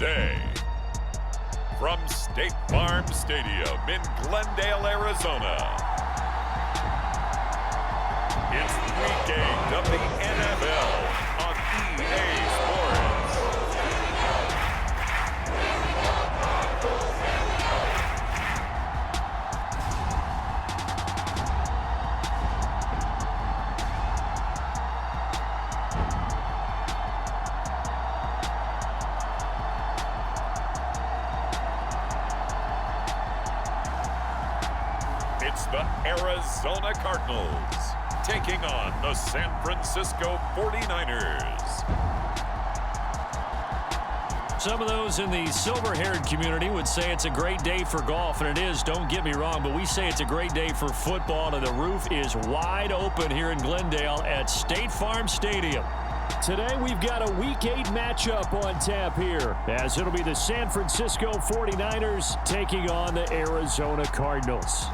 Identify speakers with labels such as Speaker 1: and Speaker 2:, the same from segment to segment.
Speaker 1: today. From State Farm Stadium in Glendale, Arizona, it's Week 8 of the NFL on EA Sports. It's the Arizona Cardinals taking on the San Francisco 49ers.
Speaker 2: Some of those in the silver-haired community would say it's a great day for golf, and it is, don't get me wrong, but we say it's a great day for football, and the roof is wide open here in Glendale at State Farm Stadium. Today we've got a Week 8 matchup on tap here, as it'll be the San Francisco 49ers taking on the Arizona Cardinals.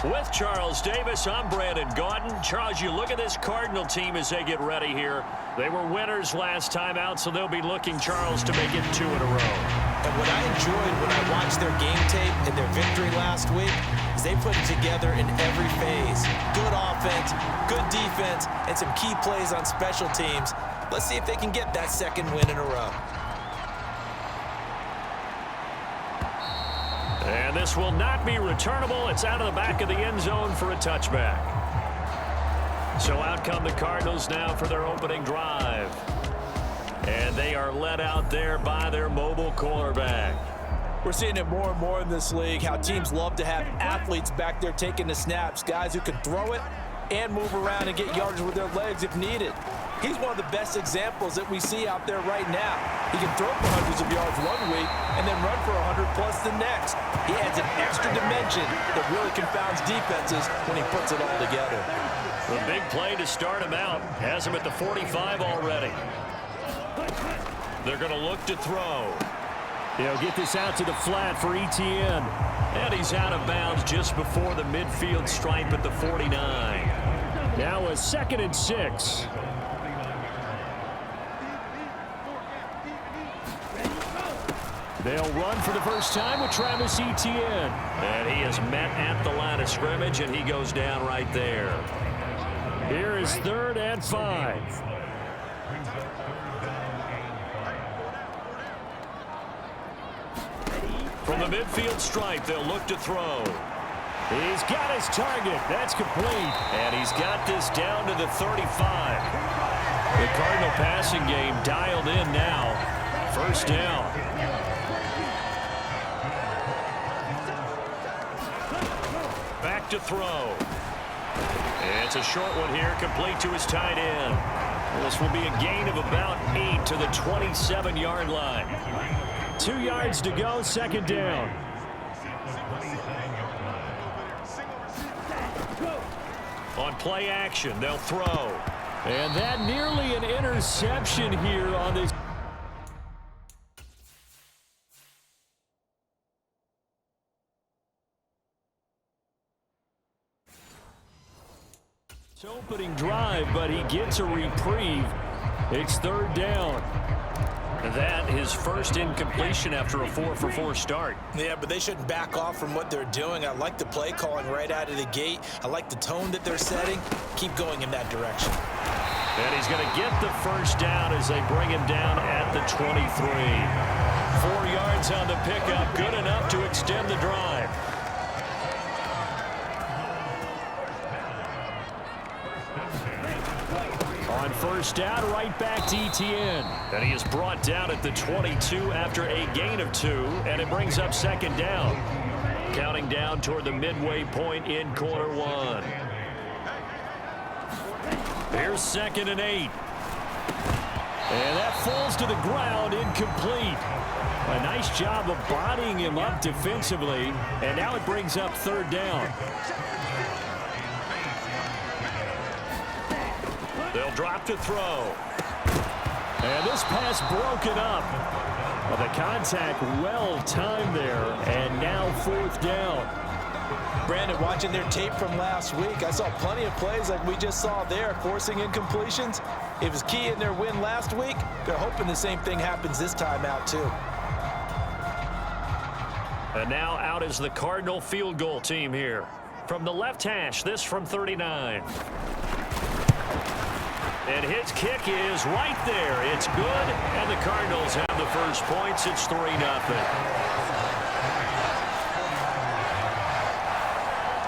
Speaker 2: With Charles Davis, I'm Brandon Gaudin. Charles, you look at this Cardinal team as they get ready here. They were winners last time out, so they'll be looking, Charles, to make it 2 in a row.
Speaker 3: And what I enjoyed when I watched their game tape and their victory last week is they put it together in every phase. Good offense, good defense, and some key plays on special teams. Let's see if they can get that second win in a row.
Speaker 2: And this will not be returnable. It's out of the back of the end zone for a touchback. So out come the Cardinals now for their opening drive. And they are led out there by their mobile quarterback.
Speaker 3: We're seeing it more and more in this league, how teams love to have athletes back there taking the snaps, guys who can throw it and move around and get yardage with their legs if needed. He's one of the best examples that we see out there right now. He can throw for hundreds of yards one week and then run for 100 plus the next. He adds an extra dimension that really confounds defenses when he puts it all together.
Speaker 2: The big play to start him out has him at the 45 already. They're going to look to throw. They'll get this out to the flat for Etienne. And he's out of bounds just before the midfield stripe at the 49. Now a 2nd and 6. They'll run for the first time with Travis Etienne. And he is met at the line of scrimmage, and he goes down right there. Here is 3rd and 5. From the midfield stripe, they'll look to throw. He's got his target. That's complete. And he's got this down to the 35. The Cardinal passing game dialed in now. 1st down. Back to throw. And it's a short one here, complete to his tight end. Well, this will be a gain of about 8 to the 27-yard line. 2 yards to go, 2nd down. On play action, they'll throw. And that nearly an interception here on this. Opening drive, but he gets a reprieve. It's 3rd down. That his first incompletion after a 4-for-4 start.
Speaker 3: Yeah, but they shouldn't back off from what they're doing. I like the play calling right out of the gate. I like the tone that they're setting. Keep going in that direction.
Speaker 2: And he's going to get the 1st down as they bring him down at the 23. 4 yards on the pickup, good enough to extend the drive. On 1st down, right back to Etienne. And he is brought down at the 22 after a gain of 2, and it brings up 2nd down. Counting down toward the midway point in quarter 1. Here's 2nd and 8. And that falls to the ground, incomplete. A nice job of bodying him up defensively, and now it brings up 3rd down. They'll drop to throw. And this pass broken up. Well, the contact well timed there, and now 4th down.
Speaker 3: Brandon, watching their tape from last week, I saw plenty of plays like we just saw there, forcing incompletions. It was key in their win last week. They're hoping the same thing happens this time out, too.
Speaker 2: And now out is the Cardinal field goal team here. From the left hash, this from 39. And his kick is right there. It's good, and the Cardinals have the first points. It's 3-0.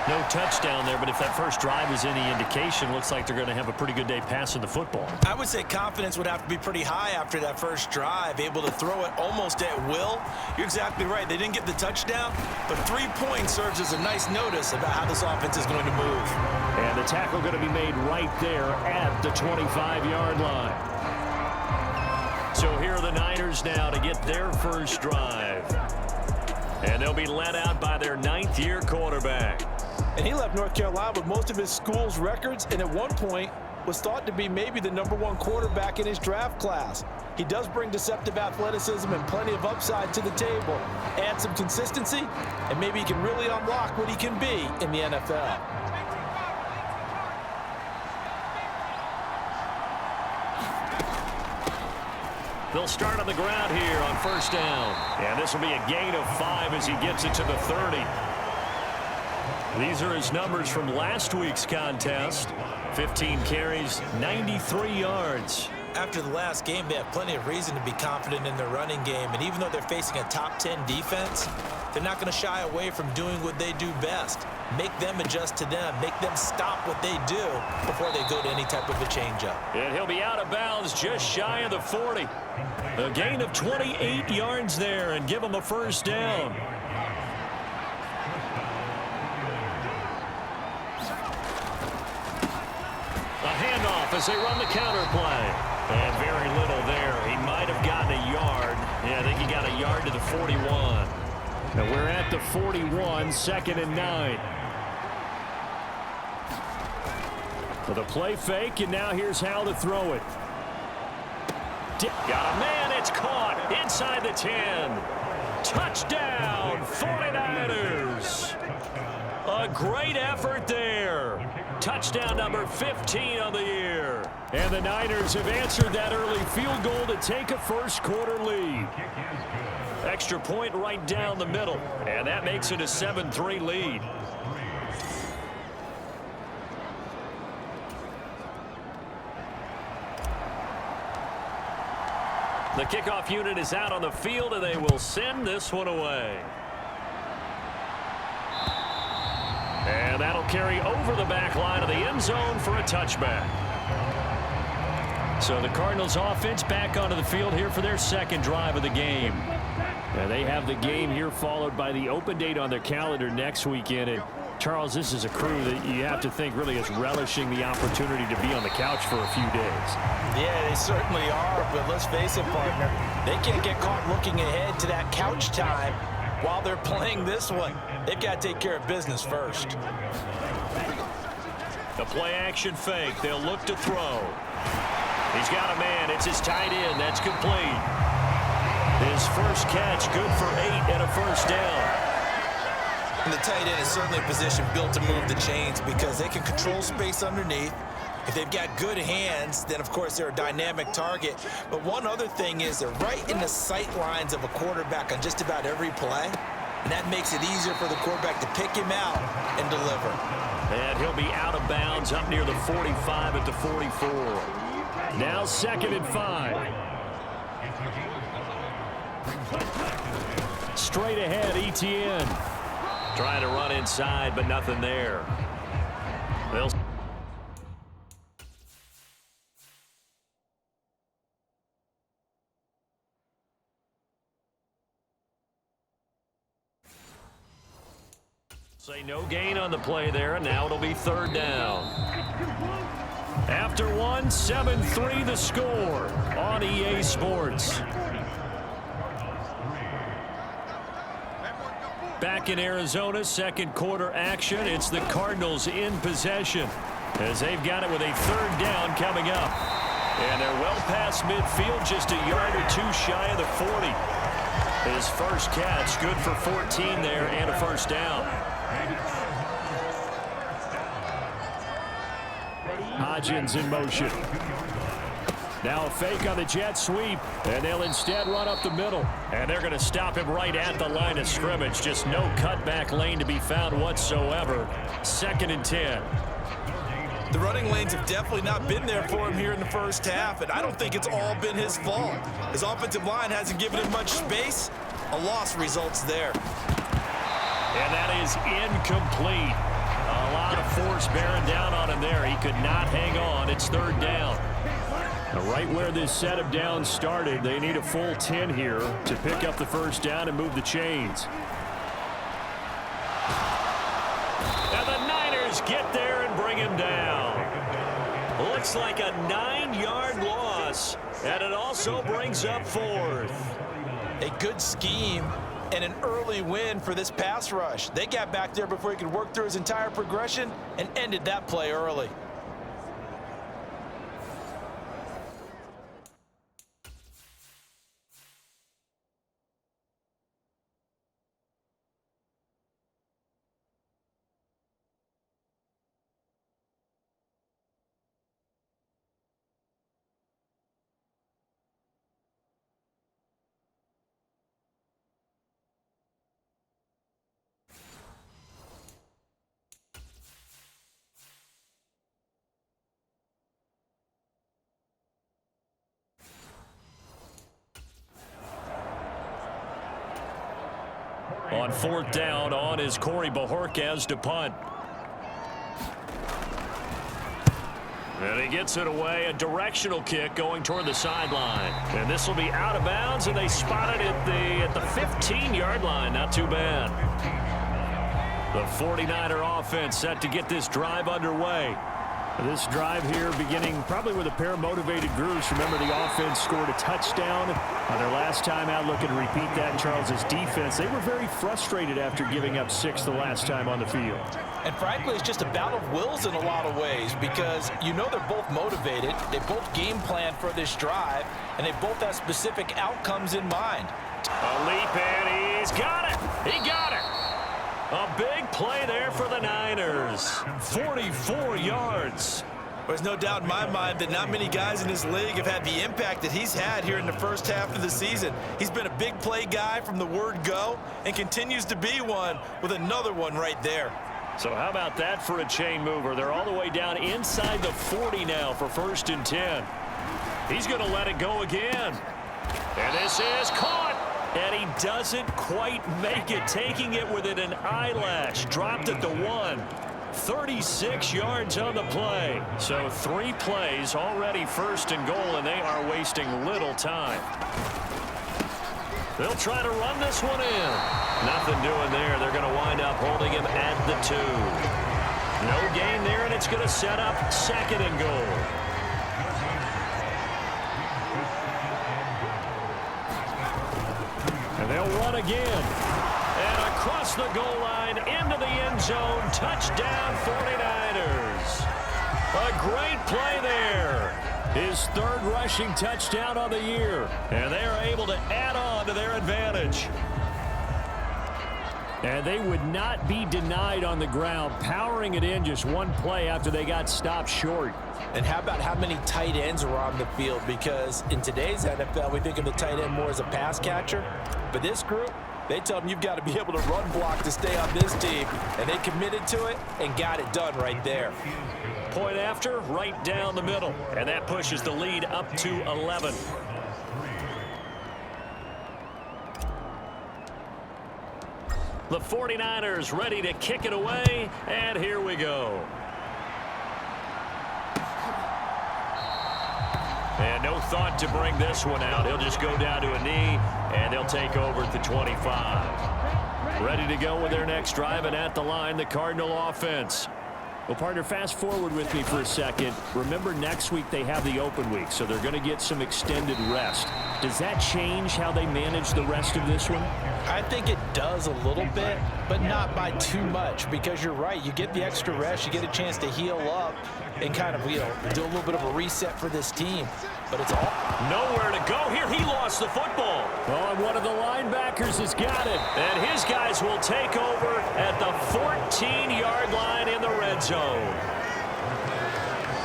Speaker 2: No touchdown there, but if that first drive is any indication, looks like they're going to have a pretty good day passing the football.
Speaker 3: I would say confidence would have to be pretty high after that first drive, able to throw it almost at will. You're exactly right. They didn't get the touchdown, but 3 points serves as a nice notice about how this offense is going to move.
Speaker 2: And the tackle going to be made right there at the 25-yard line. So here are the Niners now to get their first drive. And they'll be led out by their 9th-year quarterback.
Speaker 3: And he left North Carolina with most of his school's records, and at one point was thought to be maybe the #1 quarterback in his draft class. He does bring deceptive athleticism and plenty of upside to the table. Add some consistency, and maybe he can really unlock what he can be in the NFL.
Speaker 2: They'll start on the ground here on first down. And this will be a gain of 5 as he gets it to the 30. These are his numbers from last week's contest. 15 carries, 93 yards.
Speaker 3: After the last game, they have plenty of reason to be confident in their running game. And even though they're facing a top 10 defense, they're not going to shy away from doing what they do best. Make them adjust to them. Make them stop what they do before they go to any type of a changeup.
Speaker 2: And he'll be out of bounds just shy of the 40. A gain of 28 yards there and give him a first down. A handoff as they run the counter play. And very little there. He might have gotten a yard. Yeah, I think he got a yard to the 41. And we're at the 41, 2nd and 9. For the play fake, and now here's how to throw it. Got a man, it's caught inside the 10. Touchdown, 49ers. A great effort there. Touchdown number 15 on the year. And the Niners have answered that early field goal to take a first-quarter lead. Extra point right down the middle, and that makes it a 7-3 lead. The kickoff unit is out on the field, and they will send this one away. And that'll carry over the back line of the end zone for a touchback. So the Cardinals offense back onto the field here for their second drive of the game. And they have the game here followed by the open date on their calendar next weekend. And Charles, this is a crew that you have to think really is relishing the opportunity to be on the couch for a few days.
Speaker 3: Yeah, they certainly are, but let's face it, partner, they can't get caught looking ahead to that couch time while they're playing this one. They've got to take care of business first.
Speaker 2: The play action fake. They'll look to throw. He's got a man. It's his tight end. That's complete. His first catch, good for 8 and a first down.
Speaker 3: And the tight end is certainly a position built to move the chains because they can control space underneath. If they've got good hands, then of course they're a dynamic target. But one other thing is they're right in the sight lines of a quarterback on just about every play. And that makes it easier for the quarterback to pick him out and deliver.
Speaker 2: And he'll be out of bounds up near the 45 at the 44. Now 2nd and 5. Straight ahead, Etienne. Trying to run inside, but nothing there. They'll say no gain on the play there, and now it'll be 3rd down. After one, 7-3 the score on EA Sports. Back in Arizona, 2nd quarter action. It's the Cardinals in possession as they've got it with a 3rd down coming up. And they're well past midfield, just a yard or two shy of the 40. His first catch, good for 14 there and a first down. Hodgins in motion. Now a fake on the jet sweep, and they'll instead run up the middle. And they're going to stop him right at the line of scrimmage. Just no cutback lane to be found whatsoever. 2nd and 10.
Speaker 3: The running lanes have definitely not been there for him here in the first half, and I don't think it's all been his fault. His offensive line hasn't given him much space. A loss results there.
Speaker 2: And that is incomplete. A lot of force bearing down on him there. He could not hang on. It's 3rd down. Right where this set of downs started, they need a full 10 here to pick up the first down and move the chains. And the Niners get there and bring him down. Looks like a 9-yard loss, and it also brings up 4th.
Speaker 3: A good scheme and an early win for this pass rush. They got back there before he could work through his entire progression and ended that play early.
Speaker 2: On 4th down, on is Corey Bojorquez to punt. And he gets it away, a directional kick going toward the sideline. And this will be out of bounds, and they spot it at the 15-yard line. Not too bad. The 49er offense set to get this drive underway. This drive here beginning probably with a pair of motivated groups. Remember, the offense scored a touchdown on their last time out. Looking to repeat that in Charles's defense. They were very frustrated after giving up 6 the last time on the field.
Speaker 3: And frankly, it's just a battle of wills in a lot of ways because you know they're both motivated. They both game plan for this drive, and they both have specific outcomes in mind.
Speaker 2: A leap, and he's got it. He got it. A big play there for the Niners. 44 yards.
Speaker 3: There's no doubt in my mind that not many guys in this league have had the impact that he's had here in the first half of the season. He's been a big play guy from the word go and continues to be one with another one right there.
Speaker 2: So how about that for a chain mover? They're all the way down inside the 40 now for 1st and 10. He's going to let it go again. And this is caught. And he doesn't quite make it, taking it within an eyelash. Dropped at the 1. 36 yards on the play. So 3 plays already 1st and goal, and they are wasting little time. They'll try to run this one in. Nothing doing there. They're going to wind up holding him at the 2. No gain there, and it's going to set up 2nd and goal. And they'll run again. And across the goal line, into the end zone. Touchdown, 49ers. A great play there. His 3rd rushing touchdown of the year. And they are able to add on to their advantage. And they would not be denied on the ground, powering it in just 1 play after they got stopped short.
Speaker 3: And how about how many tight ends are on the field? Because in today's NFL, we think of the tight end more as a pass catcher. But this group, they tell them you've got to be able to run block to stay on this team. And they committed to it and got it done right there.
Speaker 2: Point after, right down the middle. And that pushes the lead up to 11. The 49ers ready to kick it away. And here we go. And no thought to bring this one out. He'll just go down to a knee, and they'll take over at the 25. Ready to go with their next drive, and at the line, the Cardinal offense. Well, partner, fast forward with me for a second. Remember, next week they have the open week, so they're going to get some extended rest. Does that change how they manage the rest of this one?
Speaker 3: I think it does a little bit, but not by too much, because you're right. You get the extra rest, you get a chance to heal up and kind of, do a little bit of a reset for this team. But it's all
Speaker 2: nowhere to go here. He lost the football. Oh, and one of the linebackers has got it. And his guys will take over at the 14-yard line in the red zone.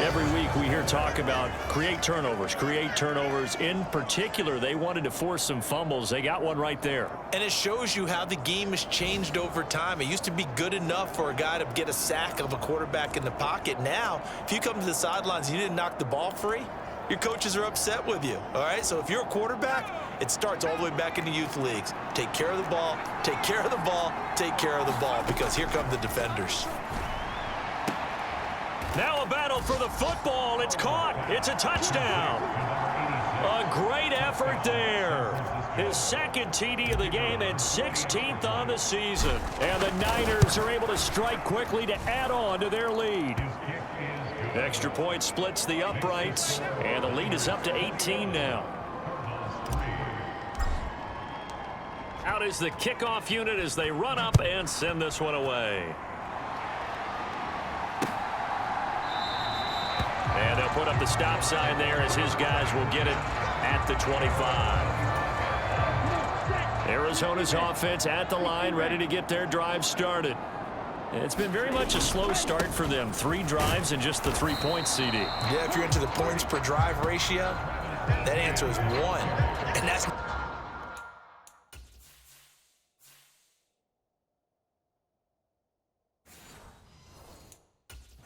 Speaker 2: Every week we hear talk about create turnovers. In particular, they wanted to force some fumbles. They got one right there.
Speaker 3: And it shows you how the game has changed over time. It used to be good enough for a guy to get a sack of a quarterback in the pocket. Now, if you come to the sidelines and you didn't knock the ball free, your coaches are upset with you, all right? So if you're a quarterback, it starts all the way back in the youth leagues. Take care of the ball, take care of the ball, take care of the ball, because here come the defenders.
Speaker 2: Now a battle for the football. It's caught. It's a touchdown. A great effort there. His second TD of the game and 16th on the season. And the Niners are able to strike quickly to add on to their lead. Extra point splits the uprights, and the lead is up to 18 now. Out is the kickoff unit as they run up and send this one away. And they'll put up the stop sign there as his guys will get it at the 25. Arizona's offense at the line, ready to get their drive started. It's been very much a slow start for them. 3 drives and just the 3 points, CD.
Speaker 3: Yeah, if you're into the points per drive ratio, that answer is 1. And that's...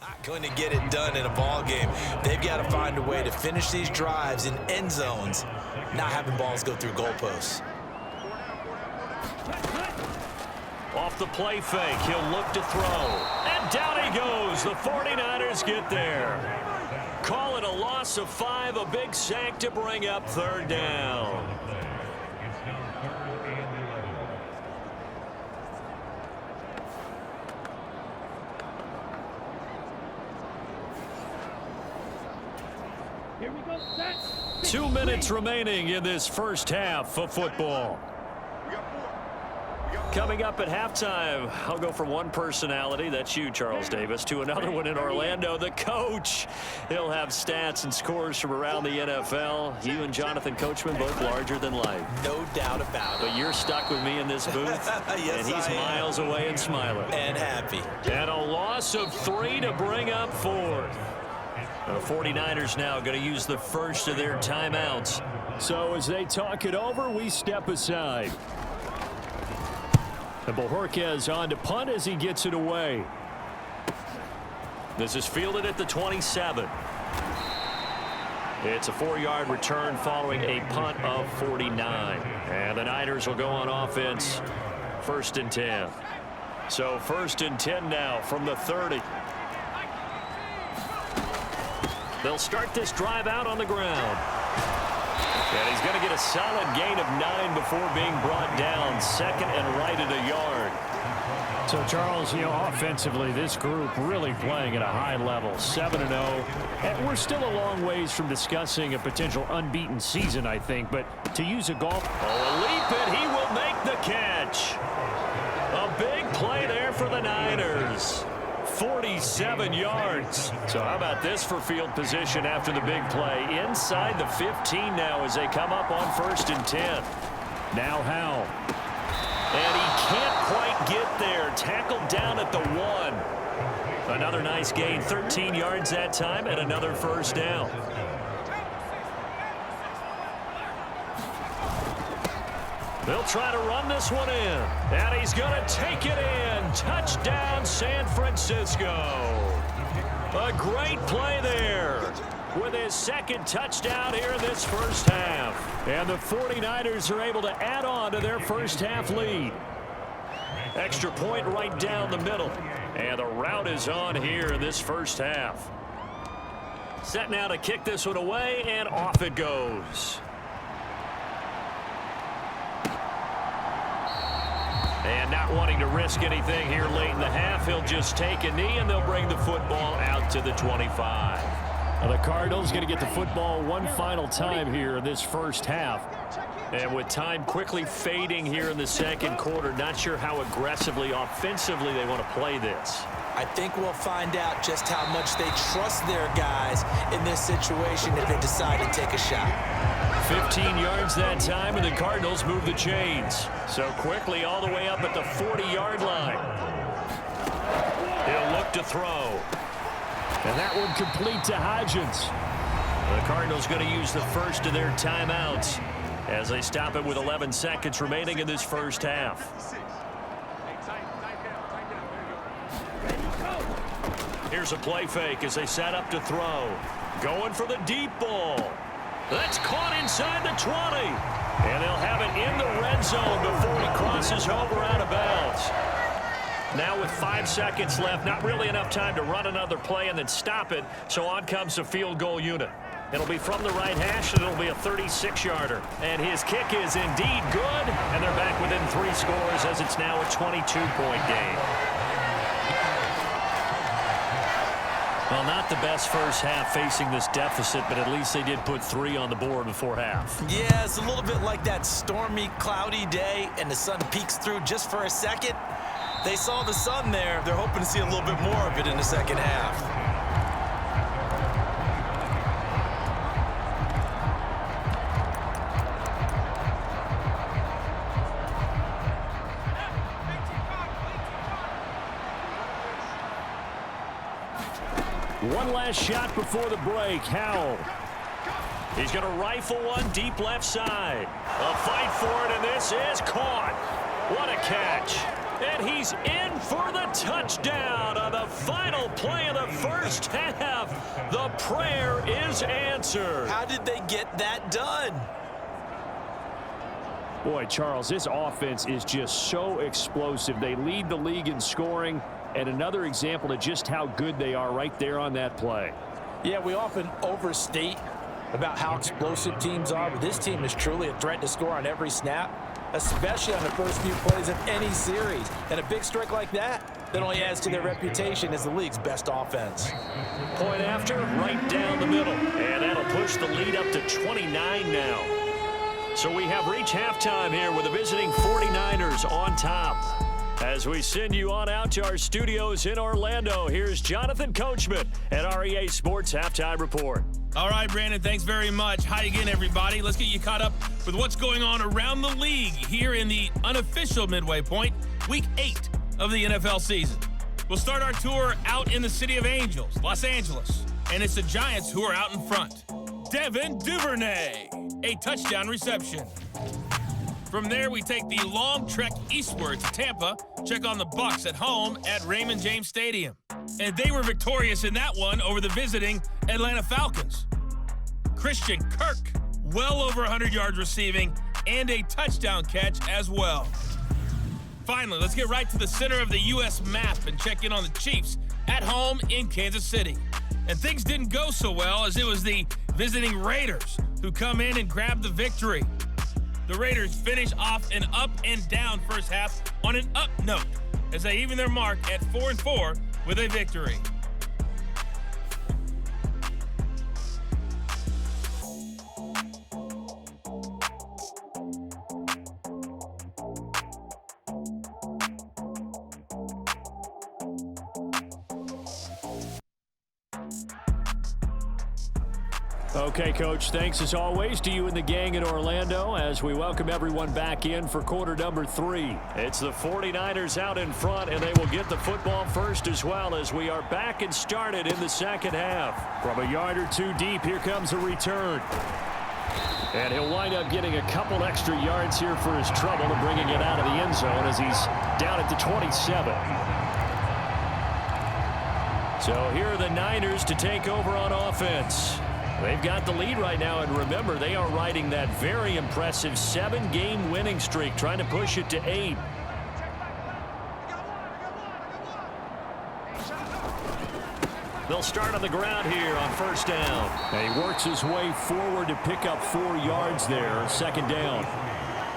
Speaker 3: not going to get it done in a ball game. They've got to find a way to finish these drives in end zones, not having balls go through goalposts.
Speaker 2: Off the play fake, he'll look to throw. And down he goes. The 49ers get there. Call it a loss of 5, a big sack to bring up 3rd down.
Speaker 4: Here we go, set.
Speaker 2: 2 minutes remaining in this first half of football. Coming up at halftime, I'll go from one personality, that's you, Charles Davis, to another one in Orlando, the coach. He'll have stats and scores from around the NFL. You and Jonathan Coachman, both larger than life.
Speaker 3: No doubt about it.
Speaker 2: But you're stuck with me in this booth,
Speaker 3: yes,
Speaker 2: and he's miles away and smiling.
Speaker 3: And happy.
Speaker 2: And a loss of 3 to bring up 4th. The 49ers now going to use the first of their timeouts. So as they talk it over, we step aside. And Bojorquez on to punt as he gets it away. This is fielded at the 27. It's a 4-yard return following a punt of 49. And the Niners will go on offense, 1st and 10. So 1st and 10 now from the 30. They'll start this drive out on the ground. And he's going to get a solid gain of 9 before being brought down. 2nd and right at a yard.
Speaker 4: So, Charles, offensively, this group really playing at a high level, 7-0. And we're still a long ways from discussing a potential unbeaten season, I think. But to use a golf...
Speaker 2: Oh, a leap, and he will make the catch. A big play there for the Niners. 47 yards. So how about this for field position after the big play? Inside the 15 now as they come up on 1st and 10. Now Howell. And he can't quite get there. Tackled down at the 1. Another nice gain. 13 yards that time and another 1st down. They'll try to run this one in. And he's going to take it in. Touchdown, San Francisco. A great play there with his 2nd touchdown here in this first half. And the 49ers are able to add on to their first half lead. Extra point right down the middle. And the route is on here in this first half. Set now to kick this one away, and off it goes. And not wanting to risk anything here late in the half, he'll just take a knee, and they'll bring the football out to the 25.
Speaker 4: Now the Cardinals going to get the football one final time here in this first half.
Speaker 2: And with time quickly fading here in the 2nd quarter, not sure how aggressively, offensively they want to play this.
Speaker 3: I think we'll find out just how much they trust their guys in this situation if they decide to take a shot.
Speaker 2: 15 yards that time, and the Cardinals move the chains. So quickly all the way up at the 40-yard line. He'll look to throw.
Speaker 4: And that one complete to Hodgins.
Speaker 2: The Cardinals going to use the first of their timeouts as they stop it with 11 seconds remaining in this first half. Here's a play fake as they set up to throw. Going for the deep ball. That's caught inside the 20. And they'll have it in the red zone before he crosses over out of bounds. Now with 5 seconds left, not really enough time to run another play and then stop it. So on comes the field goal unit. It'll be from the right hash, and it'll be a 36-yarder. And his kick is indeed good, and they're back within 3 scores as it's now a 22-point game. Well, not the best first half facing this deficit, but at least they did put 3 on the board before half.
Speaker 3: Yeah, it's a little bit like that stormy, cloudy day, and the sun peeks through just for a second. They saw the sun there. They're hoping to see a little bit more of it in the second half.
Speaker 4: One last shot before the break. Howell.
Speaker 2: He's going to rifle one deep left side. A fight for it, and this is caught. What a catch. And he's in for the touchdown on the final play of the first half. The prayer is answered.
Speaker 3: How did they get that done?
Speaker 4: Boy, Charles, this offense is just so explosive. They lead the league in scoring, and another example of just how good they are right there on that play.
Speaker 3: Yeah, we often overstate about how explosive teams are, but this team is truly a threat to score on every snap, especially on the first few plays of any series. And a big strike like that only adds to their reputation as the league's best offense.
Speaker 2: Point after, right down the middle. And that'll push the lead up to 29 now. So we have reached halftime here with the visiting 49ers on top. As we send you on out to our studios in Orlando, here's Jonathan Coachman at REA Sports Halftime Report.
Speaker 5: All right, Brandon, thanks very much. Hi again, everybody. Let's get you caught up with what's going on around the league here in the unofficial midway point, Week 8 of the NFL season. We'll start our tour out in the city of Angels, Los Angeles, and it's the Giants who are out in front. Devin Duvernay, a touchdown reception. From there, we take the long trek eastward to Tampa, check on the Bucs at home at Raymond James Stadium. And they were victorious in that one over the visiting Atlanta Falcons. Christian Kirk, well over 100 yards receiving, and a touchdown catch as well. Finally, let's get right to the center of the U.S. map and check in on the Chiefs at home in Kansas City. And things didn't go so well, as it was the visiting Raiders who come in and grab the victory. The Raiders finish off an up and down first half on an up note as they even their mark at 4-4 with a victory.
Speaker 4: Okay, Coach, thanks as always to you and the gang in Orlando as we welcome everyone back in for quarter number 3.
Speaker 2: It's the 49ers out in front, and they will get the football first as well as we are back and started in the second half.
Speaker 4: From a yard or two deep, here comes a return. And he'll wind up getting a couple extra yards here for his trouble and bringing it out of the end zone as he's down at the 27.
Speaker 2: So here are the Niners to take over on offense. They've got the lead right now, and remember, they are riding that very impressive 7-game winning streak, trying to push it to 8. They'll start on the ground here on first down.
Speaker 4: And he works his way forward to pick up 4 yards there, second down.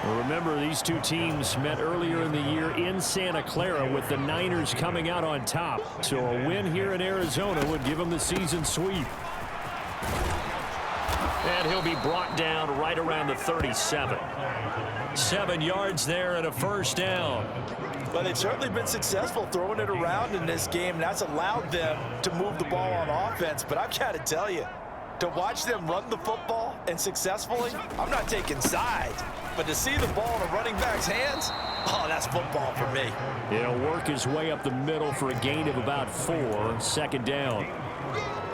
Speaker 4: Well, remember, these two teams met earlier in the year in Santa Clara with the Niners coming out on top. So a win here in Arizona would give them the season sweep.
Speaker 2: And he'll be brought down right around the 37. 7 yards there and a first down.
Speaker 3: But they've certainly been successful throwing it around in this game, and that's allowed them to move the ball on offense. But I've got to tell you, to watch them run the football and successfully, I'm not taking sides. But to see the ball in a running back's hands, oh, that's football for me.
Speaker 4: He'll work his way up the middle for a gain of about 4, second down.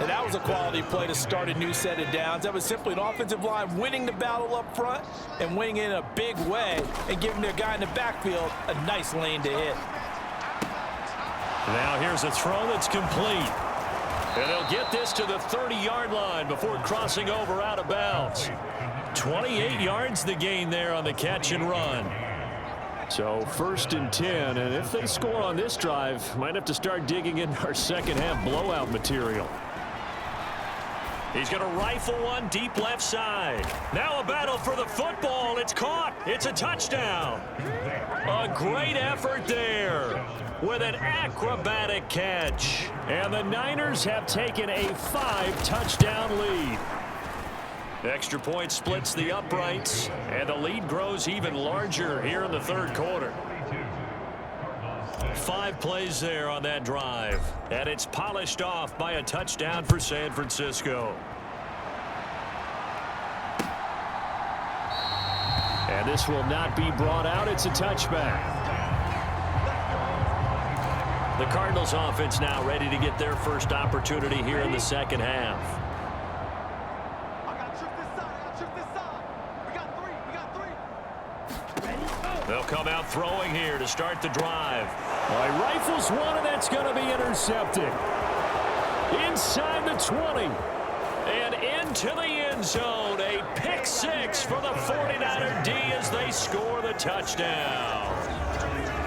Speaker 3: And that was a quality play to start a new set of downs. That was simply an offensive line winning the battle up front and winning in a big way and giving their guy in the backfield a nice lane to hit.
Speaker 2: Now here's a throw that's complete. And they'll get this to the 30-yard line before crossing over out of bounds. 28 yards the gain there on the catch and run.
Speaker 4: So 1st and 10, and if they score on this drive, might have to start digging in our second half blowout material.
Speaker 2: He's going to rifle one deep left side. Now a battle for the football. It's caught. It's a touchdown. A great effort there with an acrobatic catch.
Speaker 4: And the Niners have taken a 5-touchdown lead.
Speaker 2: Extra point splits the uprights, and the lead grows even larger here in the third quarter. 5 plays there on that drive, and it's polished off by a touchdown for San Francisco.
Speaker 4: And this will not be brought out. It's a touchback.
Speaker 2: The Cardinals offense now ready to get their first opportunity here in the second half. They'll come out throwing here to start the drive.
Speaker 4: Well, he rifles one, and that's going to be intercepted. Inside the 20.
Speaker 2: And into the end zone. A pick 6 for the 49er D as they score the touchdown.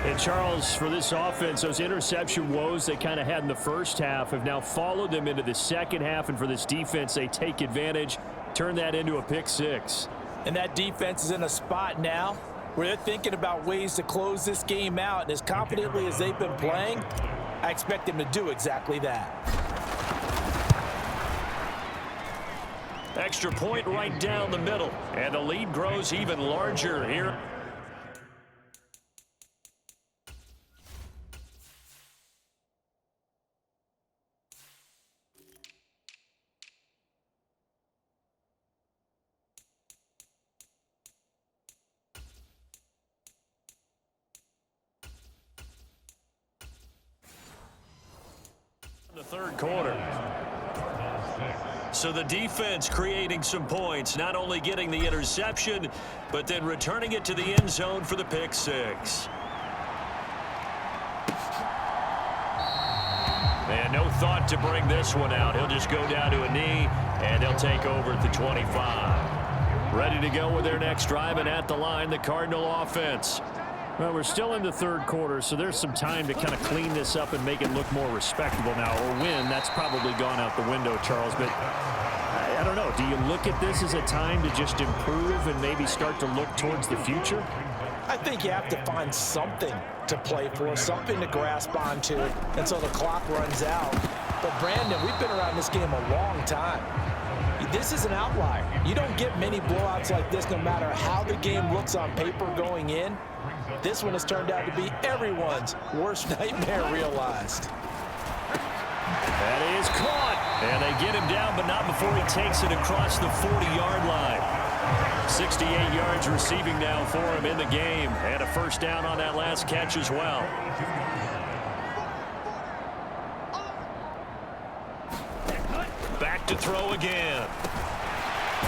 Speaker 4: And Charles, for this offense, those interception woes they kind of had in the first half have now followed them into the second half. And for this defense, they take advantage, turn that into a pick 6.
Speaker 3: And that defense is in a spot now where they're thinking about ways to close this game out. And as confidently as they've been playing, I expect them to do exactly that.
Speaker 2: Extra point right down the middle. And the lead grows even larger here. The third quarter. So the defense creating some points, not only getting the interception, but then returning it to the end zone for the pick 6. And no thought to bring this one out. He'll just go down to a knee, and they'll take over at the 25. Ready to go with their next drive, and at the line, the Cardinal offense.
Speaker 4: Well, we're still in the third quarter, so there's some time to kind of clean this up and make it look more respectable now. Or win, that's probably gone out the window, Charles. But I don't know. Do you look at this as a time to just improve and maybe start to look towards the future?
Speaker 3: I think you have to find something to play for, something to grasp onto until the clock runs out. But, Brandon, we've been around this game a long time. This is an outlier. You don't get many blowouts like this no matter how the game looks on paper going in. This one has turned out to be everyone's worst nightmare realized.
Speaker 2: That is caught. And they get him down, but not before he takes it across the 40-yard line. 68 yards receiving now for him in the game. And a first down on that last catch as well. Back to throw again.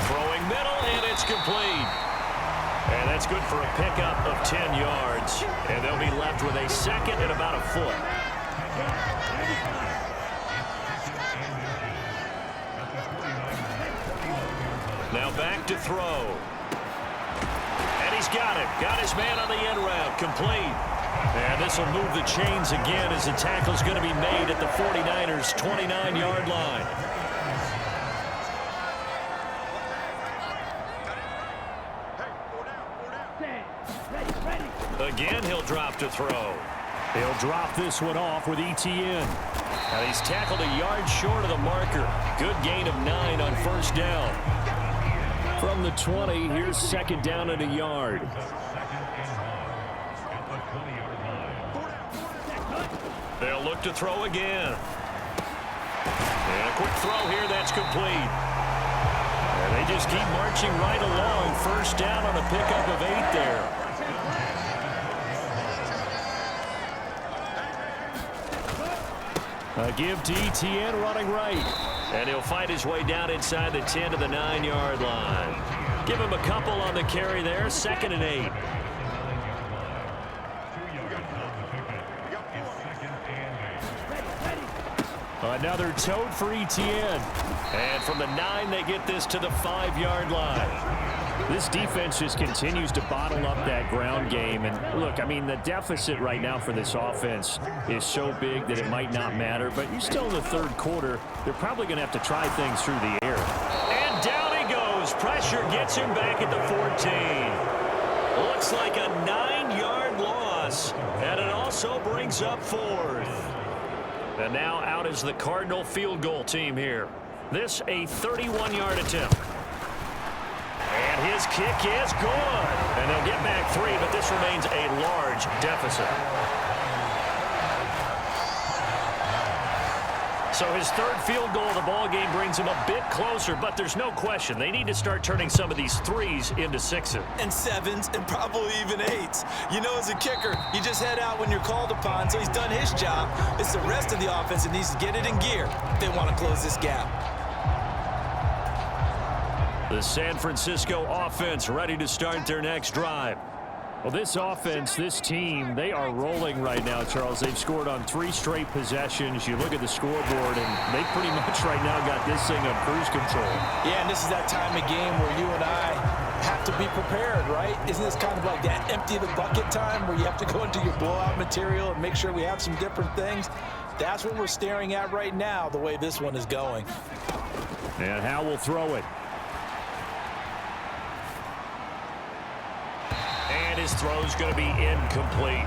Speaker 2: Throwing middle, and it's complete. And that's good for a pickup of 10 yards. And they'll be left with a second and about a foot. Now back to throw. And he's got it. Got his man on the end route. Complete. And this will move the chains again as the tackle's going to be made at the 49ers' 29-yard line. Again, he'll drop to throw.
Speaker 4: They'll drop this one off with ETN.
Speaker 2: Now he's tackled a yard short of the marker. Good gain of 9 on first down.
Speaker 4: From the 20, here's second down and a yard.
Speaker 2: They'll look to throw again. And a quick throw here that's complete. And they just keep marching right along. First down on a pickup of 8 there.
Speaker 4: A give to Etienne running right.
Speaker 2: And he'll fight his way down inside the 10 to the 9-yard line. Give him a couple on the carry there. 2nd and 8.
Speaker 4: Another tote for Etienne.
Speaker 2: And from the 9, they get this to the 5-yard line.
Speaker 4: This defense just continues to bottle up that ground game. And look, I mean, the deficit right now for this offense is so big that it might not matter. But you're still in the 3rd quarter. They're probably going to have to try things through the air.
Speaker 2: And down he goes. Pressure gets him back at the 14. Looks like a 9-yard loss. And it also brings up 4th. And now out is the Cardinal field goal team here. This a 31-yard attempt. And his kick is good. And they'll get back 3, but this remains a large deficit. So his 3rd field goal of the ball game brings him a bit closer, but there's no question they need to start turning some of these 3s into 6s.
Speaker 3: And 7s and probably even 8s. You know, as a kicker, you just head out when you're called upon, so he's done his job. It's the rest of the offense that needs to get it in gear if they want to close this gap.
Speaker 2: The San Francisco offense ready to start their next drive.
Speaker 4: Well, this offense, this team, they are rolling right now, Charles. They've scored on 3 straight possessions. You look at the scoreboard, and they pretty much right now got this thing on cruise control.
Speaker 3: Yeah, and this is that time of game where you and I have to be prepared, right? Isn't this kind of like that empty the bucket time where you have to go into your blowout material and make sure we have some different things? That's what we're staring at right now, the way this one is going.
Speaker 4: And Howe will throw it.
Speaker 2: And his throw's going to be incomplete.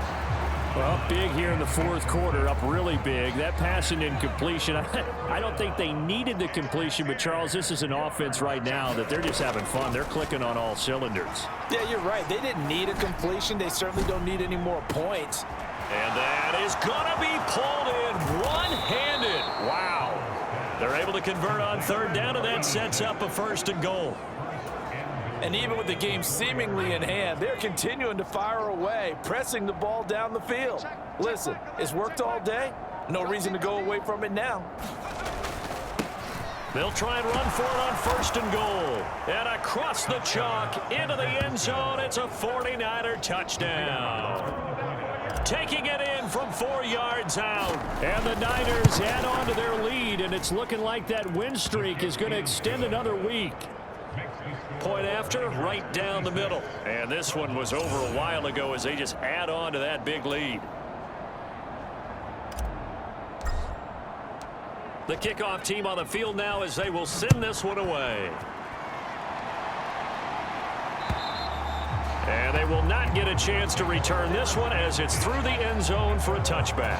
Speaker 4: Well, big here in the 4th quarter, up really big. That pass and incompletion, I don't think they needed the completion, but Charles, this is an offense right now that they're just having fun. They're clicking on all cylinders.
Speaker 3: Yeah, you're right. They didn't need a completion. They certainly don't need any more points.
Speaker 2: And that is going to be pulled in one-handed. Wow. They're able to convert on 3rd down, and that sets up a 1st and goal.
Speaker 3: And even with the game seemingly in hand, they're continuing to fire away, pressing the ball down the field. Listen, it's worked all day. No reason to go away from it now.
Speaker 2: They'll try and run for it on 1st and goal. And across the chalk into the end zone, it's a 49er touchdown. Taking it in from 4 yards out.
Speaker 4: And the Niners add on to their lead, and it's looking like that win streak is going to extend another week.
Speaker 2: Point after, right down the middle. And this one was over a while ago as they just add on to that big lead. The kickoff team on the field now as they will send this one away. And they will not get a chance to return this one as it's through the end zone for a touchback.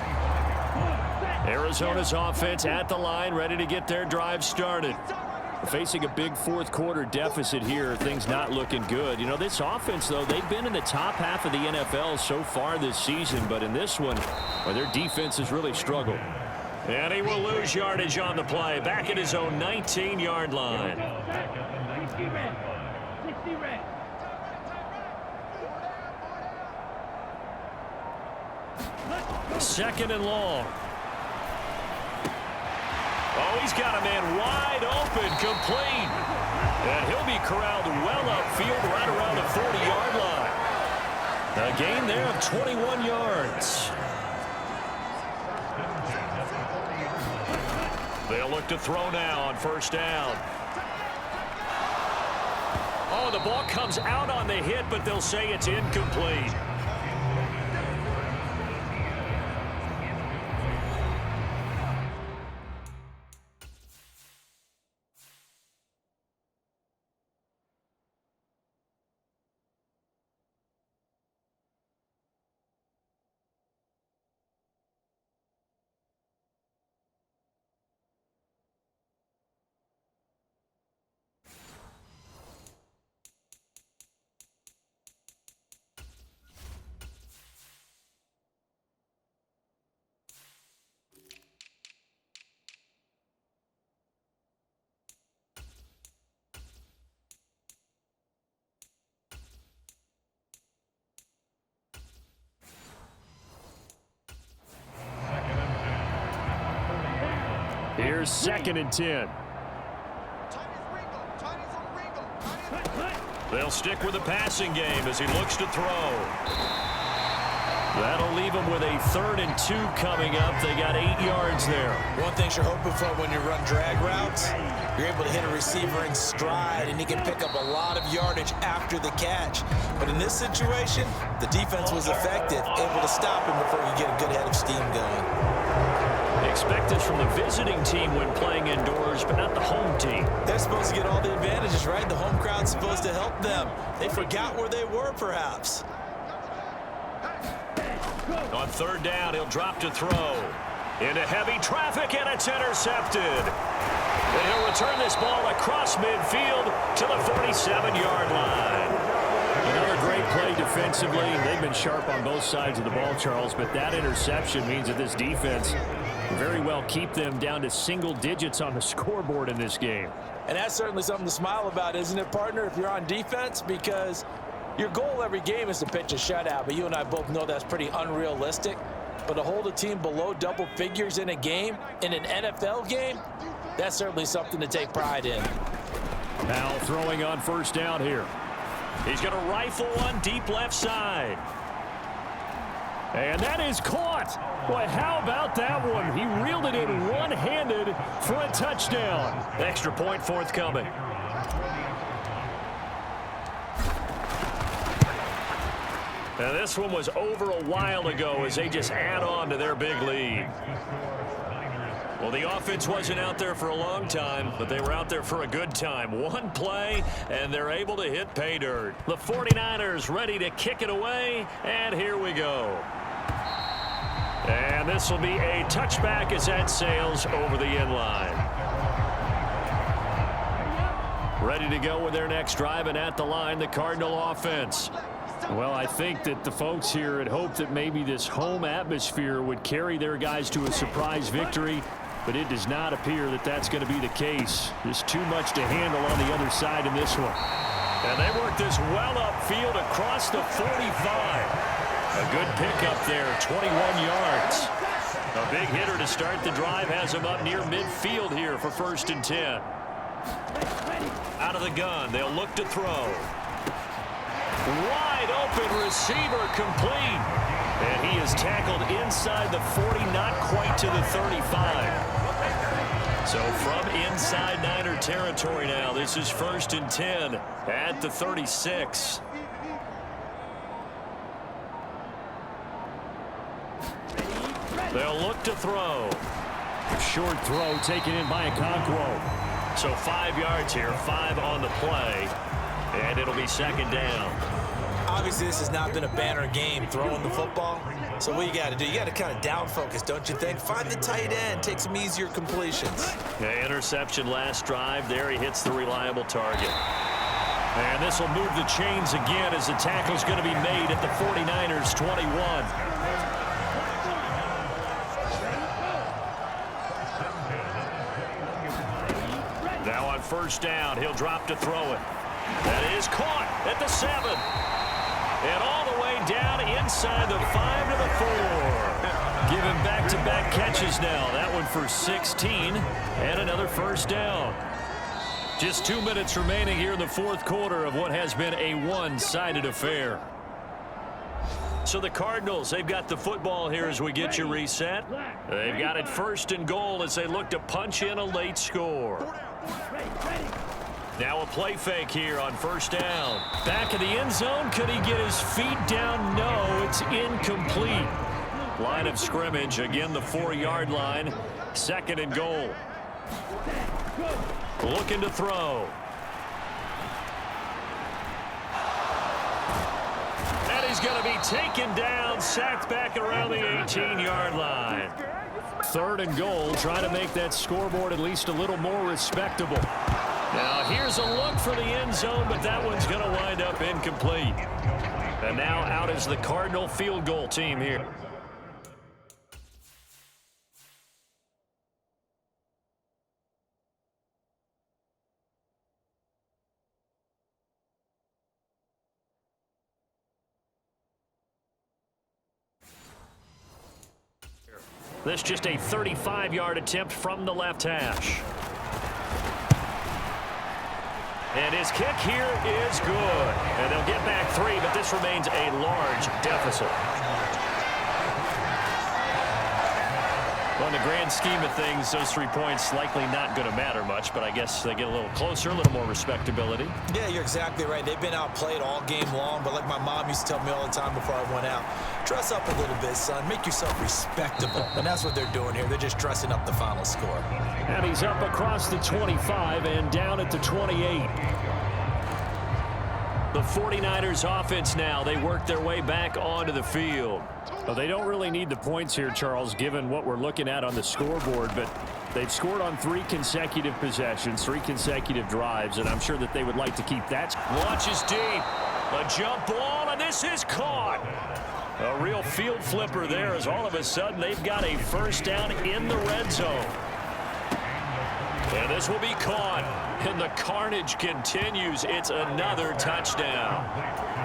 Speaker 2: Arizona's offense at the line, ready to get their drive started.
Speaker 4: Facing a big 4th quarter deficit here, things not looking good. You know, this offense, though, they've been in the top half of the NFL so far this season, but in this one, well, their defense has really struggled.
Speaker 2: And he will lose yardage on the play, back at his own 19-yard line. 2nd and long. Oh, he's got a man wide open, complete. And he'll be corralled well upfield right around the 40-yard line. A gain there of 21 yards. They'll look to throw now on 1st down. Oh, the ball comes out on the hit, but they'll say it's incomplete.
Speaker 4: Here's 2nd and 10.
Speaker 2: They'll stick with the passing game as he looks to throw. That'll leave him with a 3rd and 2 coming up. They got 8 yards there.
Speaker 3: One thing you're hoping for when you run drag routes, you're able to hit a receiver in stride, and he can pick up a lot of yardage after the catch. But in this situation, the defense was effective, able to stop him before you get a good head of steam going.
Speaker 2: Expect this from the visiting team when playing indoors, but not the home team.
Speaker 3: They're supposed to get all the advantages, right? The home crowd's supposed to help them. They forgot where they were, perhaps.
Speaker 2: On 3rd down, he'll drop to throw. Into heavy traffic, and it's intercepted. And he'll return this ball across midfield to the 47-yard line.
Speaker 4: Another great play defensively. They've been sharp on both sides of the ball, Charles, but that interception means that this defense very well keep them down to single digits on the scoreboard in this game.
Speaker 3: And that's certainly something to smile about, isn't it, partner, if you're on defense? Because your goal every game is to pitch a shutout, but you and I both know that's pretty unrealistic. But to hold a team below double figures in a game, in an NFL game, that's certainly something to take pride in.
Speaker 4: Now throwing on 1st down here.
Speaker 2: He's going to rifle one deep left side.
Speaker 4: And that is caught. Boy, how about that one? He reeled it in one-handed for a touchdown.
Speaker 2: Extra point forthcoming. Now this one was over a while ago as they just add on to their big lead. Well, the offense wasn't out there for a long time, but they were out there for a good time. One play, and they're able to hit pay dirt. The 49ers ready to kick it away, and here we go. And this will be a touchback as that sails over the end line. Ready to go with their next drive, and at the line, the Cardinal offense.
Speaker 4: Well, I think that the folks here had hoped that maybe this home atmosphere would carry their guys to a surprise victory, but it does not appear that that's going to be the case. There's too much to handle on the other side in this one.
Speaker 2: And they work this well upfield across the 45. A good pickup there, 21 yards. A big hitter to start the drive has him up near midfield here for 1st and 10. Out of the gun, they'll look to throw. Wide open receiver complete. And he is tackled inside the 40, not quite to the 35. So from inside Niner territory now, this is 1st and 10 at the 36. They'll look to throw.
Speaker 4: Short throw taken in by Okonkwo.
Speaker 2: So 5 yards here, 5 on the play, and it'll be 2nd down.
Speaker 3: Obviously, this has not been a banner game throwing the football. So what you got to do, you got to kind of down focus, don't you think? Find the tight end, take some easier completions.
Speaker 2: Yeah, interception last drive. There he hits the reliable target. And this will move the chains again as the tackle's going to be made at the 49ers 21. Now on 1st down, he'll drop to throw it. That is caught at the 7. And all the way down inside the 5 to the 4. Give him back-to-back catches now. That one for 16 and another 1st down. Just 2 minutes remaining here in the 4th quarter of what has been a one-sided affair. So the Cardinals, they've got the football here as we get you reset. They've got it 1st and goal as they look to punch in a late score. Now a play fake here on 1st down. Back of the end zone. Could he get his feet down? No, it's incomplete. Line of scrimmage, again the 4-yard line. 2nd and goal. Looking to throw. And he's going to be taken down, sacked back around the 18-yard line.
Speaker 4: 3rd and goal, trying to make that scoreboard at least a little more respectable.
Speaker 2: Now here's a look for the end zone, but that one's going to wind up incomplete. And now out is the Cardinal field goal team here. This just a 35-yard attempt from the left hash. And his kick here is good. And they'll get back 3, but this remains a large deficit. Well, in the grand scheme of things, those 3 points likely not going to matter much, but I guess they get a little closer, a little more respectability.
Speaker 3: Yeah, you're exactly right. They've been outplayed all game long, but like my mom used to tell me all the time before I went out, dress up a little bit, son. Make yourself respectable. And that's what they're doing here. They're just dressing up the final score.
Speaker 4: And he's up across the 25 and down at the 28.
Speaker 2: The 49ers offense now, they work their way back onto the field.
Speaker 4: Well, they don't really need the points here, Charles, given what we're looking at on the scoreboard, but they've scored on 3 consecutive possessions, 3 consecutive drives, and I'm sure that they would like to keep that.
Speaker 2: Launches deep, a jump ball, and this is caught. A real field flipper there as all of a sudden they've got a first down in the red zone. And this will be caught. And the carnage continues. It's another touchdown.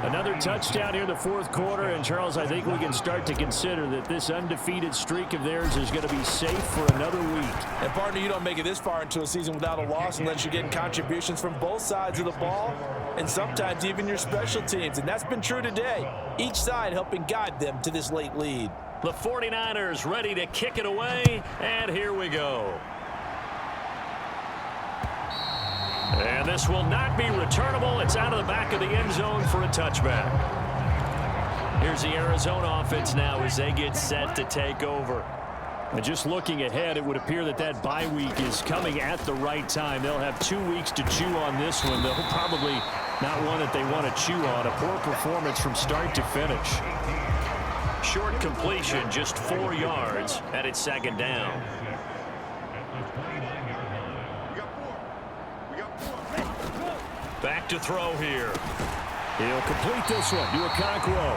Speaker 4: Another touchdown here in the 4th quarter. And, Charles, I think we can start to consider that this undefeated streak of theirs is going to be safe for another week.
Speaker 3: And, partner, you don't make it this far into a season without a loss unless you're getting contributions from both sides of the ball and sometimes even your special teams. And that's been true today. Each side helping guide them to this late lead.
Speaker 2: The 49ers ready to kick it away. And here we go. And this will not be returnable. It's out of the back of the end zone for a touchback. Here's the Arizona offense now as they get set to take over.
Speaker 4: And just looking ahead, it would appear that that bye week is coming at the right time. They'll have 2 weeks to chew on this one. They'll probably not one that they want to chew on. A poor performance from start to finish.
Speaker 2: Short completion, just 4 yards, and it's 2nd down. Back to throw here.
Speaker 4: He'll complete this one to Okonkwo.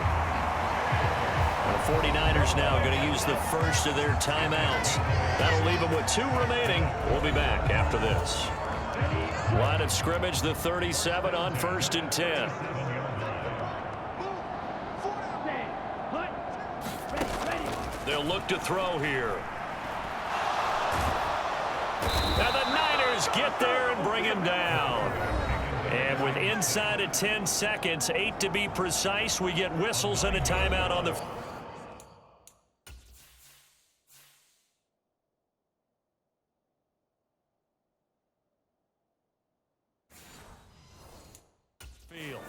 Speaker 2: The 49ers now going to use the first of their timeouts. That'll leave them with 2 remaining. We'll be back after this. Line of scrimmage, the 37 on 1st and 10. They'll look to throw here. Now the Niners get there and bring him down. And with inside of 10 seconds, 8 to be precise, we get whistles and a timeout on the field.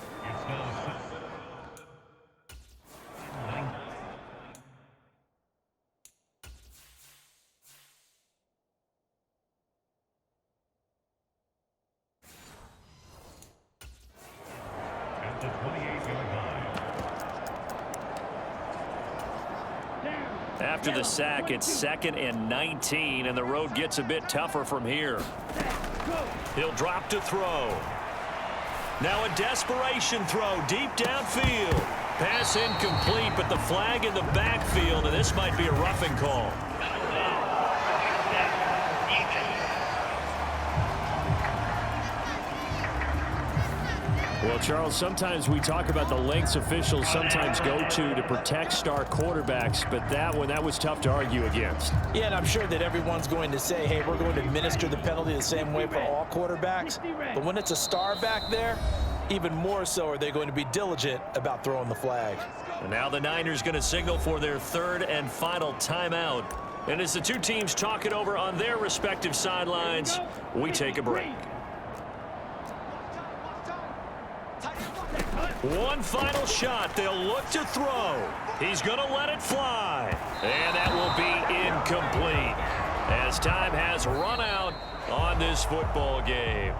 Speaker 2: After the sack, it's 2nd and 19, and the road gets a bit tougher from here. He'll drop to throw. Now a desperation throw deep downfield. Pass incomplete, but the flag in the backfield, and this might be a roughing call.
Speaker 4: Well, Charles, sometimes we talk about the lengths officials sometimes go to protect star quarterbacks, but that was tough to argue against.
Speaker 3: Yeah, and I'm sure that everyone's going to say, hey, we're going to administer the penalty the same way for all quarterbacks. But when it's a star back there, even more so are they going to be diligent about throwing the flag.
Speaker 2: And now the Niners going to signal for their 3rd and final timeout. And as the 2 teams talk it over on their respective sidelines, we take a break. One final shot. They'll look to throw. He's going to let it fly. And that will be incomplete as time has run out on this football game.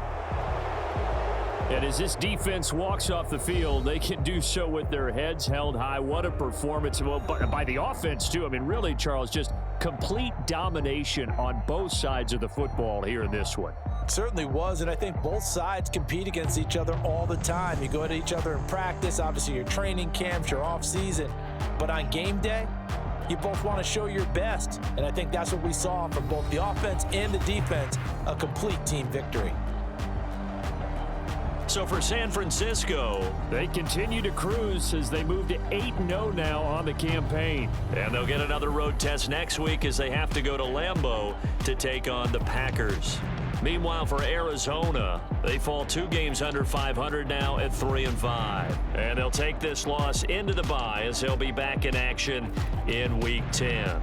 Speaker 4: And as this defense walks off the field, they can do so with their heads held high. What a performance by the offense, too. I mean, really, Charles, just complete domination on both sides of the football here in this one.
Speaker 3: Certainly was, and I think both sides compete against each other all the time. You go to each other in practice, obviously your training camps, your off season, but on game day, you both want to show your best, and I think that's what we saw from both the offense and the defense, a complete team victory.
Speaker 2: So for San Francisco,
Speaker 4: they continue to cruise as they move to 8-0 now on the campaign.
Speaker 2: And they'll get another road test next week as they have to go to Lambeau to take on the Packers. Meanwhile, for Arizona, they fall 2 games under 500 now at 3-5. And they'll take this loss into the bye as they'll be back in action in Week 10.